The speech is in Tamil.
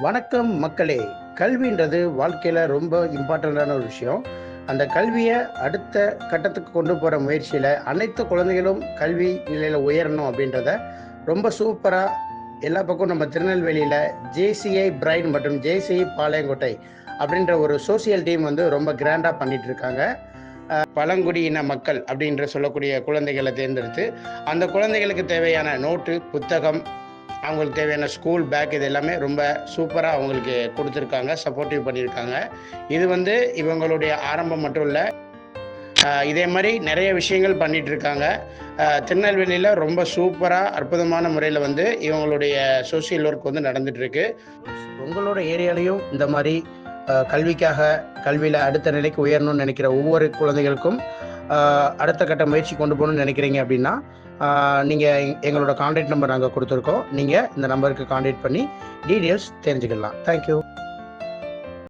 வணக்கம் மக்களே. கல்வின்றது வாழ்க்கையில் ரொம்ப இம்பார்ட்டண்ட்டான ஒரு விஷயம். அந்த கல்வியை அடுத்த கட்டத்துக்கு கொண்டு போகிற முயற்சியில் அனைத்து குழந்தைகளும் கல்வி நிலையில் உயரணும் அப்படின்றத ரொம்ப சூப்பராக எல்லா பக்கம் நம்ம திருநெல்வேலியில் ஜேசிஐ பிரைன் மற்றும் ஜேசிஐ பாளையங்கோட்டை அப்படின்ற ஒரு சோசியல் டீம் வந்து ரொம்ப கிராண்டாக பண்ணிட்டு இருக்காங்க. பழங்குடியின மக்கள் அப்படின்ற சொல்லக்கூடிய குழந்தைகளை தேர்ந்தெடுத்து அந்த குழந்தைகளுக்கு தேவையான நோட்டு, புத்தகம், அவங்களுக்கு தேவையான ஸ்கூல் பேக் இது எல்லாமே ரொம்ப சூப்பராக அவங்களுக்கு கொடுத்துருக்காங்க, சப்போர்ட்டிவ் பண்ணியிருக்காங்க. இது வந்து இவங்களுடைய ஆரம்பம் மட்டும் இல்லை, இதே மாதிரி நிறைய விஷயங்கள் பண்ணிட்டு இருக்காங்க. திருநெல்வேலியில் ரொம்ப சூப்பராக அற்புதமான முறையில் வந்து இவங்களுடைய சோசியல் ஒர்க் வந்து நடந்துட்டு இருக்கு. உங்களோட ஏரியாலையும் இந்த மாதிரி கல்விக்காக கல்வியில் அடுத்த நிலைக்கு உயரணும்னு நினைக்கிற ஒவ்வொரு குழந்தைகளுக்கும் அடுத்த கட்ட முயற்சி கொண்டு போகணும்னு நினைக்கிறீங்க அப்படின்னா நீங்கள் எங்களோட கான்டாக்ட் நம்பர் நாங்கள் கொடுத்துருக்கோம். நீங்கள் இந்த நம்பருக்கு கான்டாக்ட் பண்ணி டீட்டெயில்ஸ் தெரிஞ்சுக்கலாம். தேங்க்யூ.